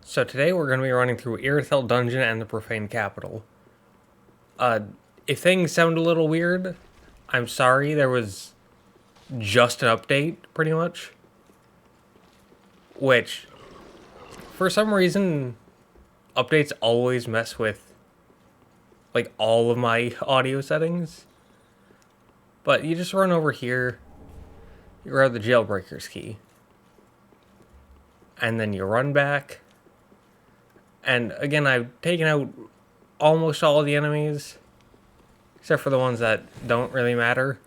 So today we're going to be running through Irithyll Dungeon and the Profaned Capital. If things sound a little weird, I'm sorry, there was just an update, pretty much. Which, for some reason, updates always mess with, like, all of my audio settings. But you just run over here, you grab the Jailbreaker's key, and then you run back. And again, I've taken out almost all of the enemies, except for the ones that don't really matter.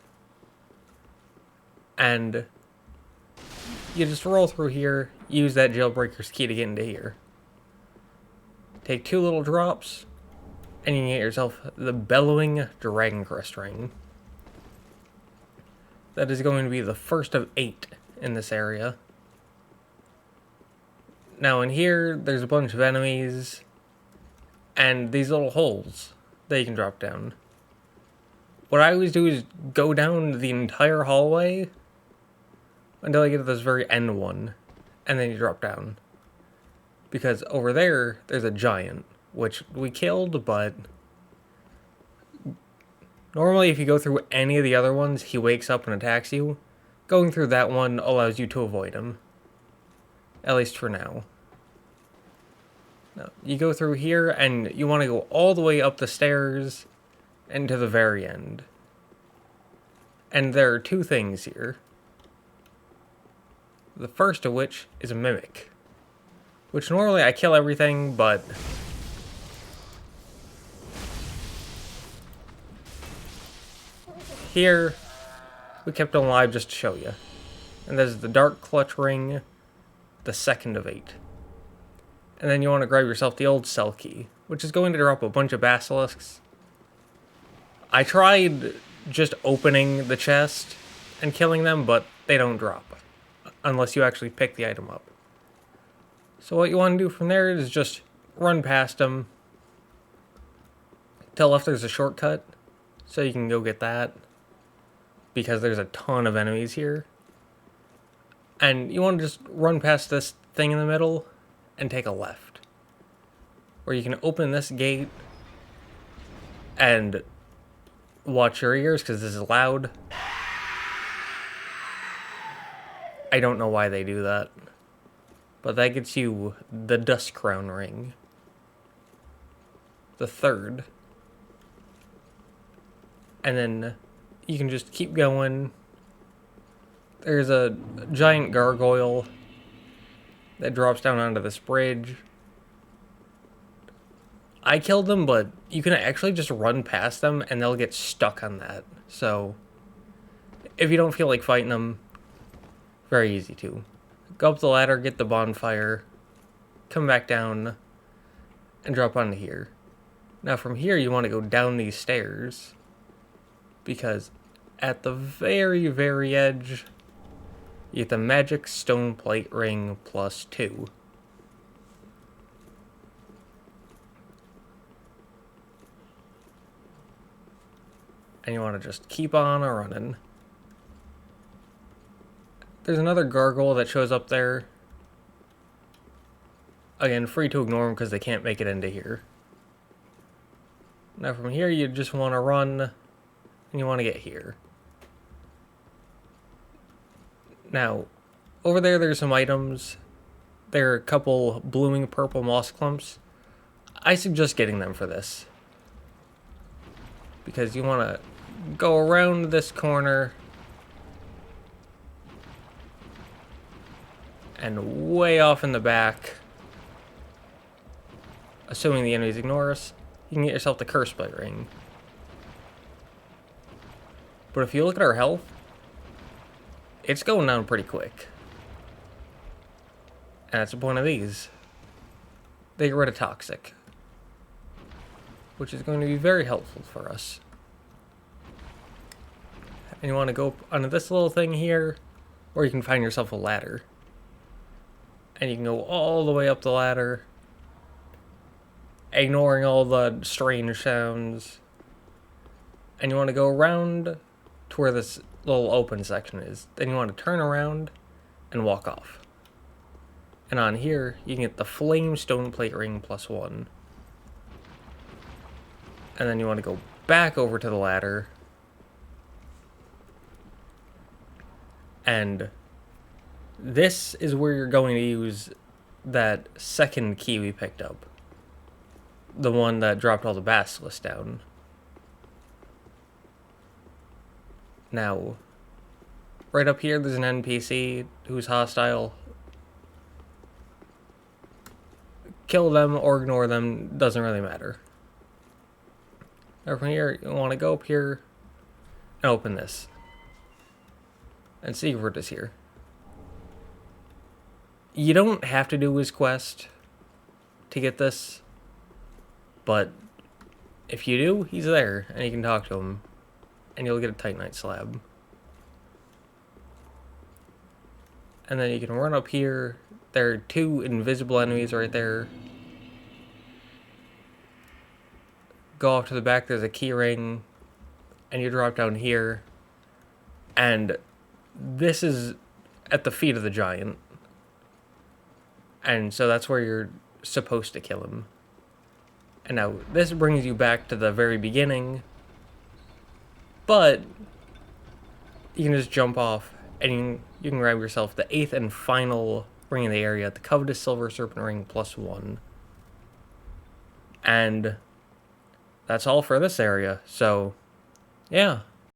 And you just roll through here, use that Jailbreaker's key to get into here. Take 2 little drops, and you can get yourself the Bellowing Dragoncrest Ring. That is going to be the first of 8 in this area. Now in here, there's a bunch of enemies, and these little holes that you can drop down. What I always do is go down the entire hallway until I get to this very end one, and then you drop down. Because over there, there's a giant, which we killed, but normally if you go through any of the other ones, he wakes up and attacks you. Going through that one allows you to avoid him. At least for now. Now, you go through here, and you want to go all the way up the stairs and to the very end. And there are 2 things here. The first of which is a mimic. Which normally I kill everything, but here we kept them alive just to show you. And there's the Dark Clutch Ring, the second of 8. And then you want to grab yourself the old cell key, which is going to drop a bunch of basilisks. I tried just opening the chest and killing them, but they don't drop unless you actually pick the item up. So what you want to do from there is just run past them. To the left there's a shortcut, so you can go get that, because there's a ton of enemies here. And you want to just run past this thing in the middle and take a left, where you can open this gate and watch your ears, because this is loud. I don't know why they do that, but that gets you the Dusk Crown Ring, the third. And then you can just keep going. There's a giant gargoyle that drops down onto this bridge. I killed them, but you can actually just run past them and they'll get stuck on that. So if you don't feel like fighting them, very easy to. Go up the ladder, get the bonfire, come back down, and drop onto here. Now from here you want to go down these stairs, because at the very, very edge, you get the magic Stoneplate Ring +2. And you want to just keep on running. There's another gargoyle that shows up there. Again, free to ignore them because they can't make it into here. Now from here you just want to run, and you want to get here. Now, over there there's some items. There are a couple blooming purple moss clumps. I suggest getting them for this, because you want to go around this corner and way off in the back, assuming the enemies ignore us, you can get yourself the Cursebite Ring. But if you look at our health, it's going down pretty quick. And that's the point of these. They get rid of toxic, which is going to be very helpful for us. And you want to go up onto this little thing here, or you can find yourself a ladder. And you can go all the way up the ladder, ignoring all the strange sounds. And you want to go around to where this little open section is. Then you want to turn around and walk off. And on here, you can get the Flame Stoneplate Ring +1. And then you want to go back over to the ladder. And this is where you're going to use that second key we picked up. The one that dropped all the basilisks down. Now, right up here, there's an NPC who's hostile. Kill them or ignore them, doesn't really matter. Now from here, you want to go up here and open this. And Siegfried is here. You don't have to do his quest to get this, but if you do, he's there, and you can talk to him, and you'll get a Titanite slab. And then you can run up here. There are 2 invisible enemies right there. Go off to the back, there's a key ring, and you drop down here. And this is at the feet of the giant. And so that's where you're supposed to kill him. And now, this brings you back to the very beginning. But you can just jump off, and you can grab yourself the 8th and final ring in the area, the Covetous Silver Serpent Ring +1. And that's all for this area. So, yeah.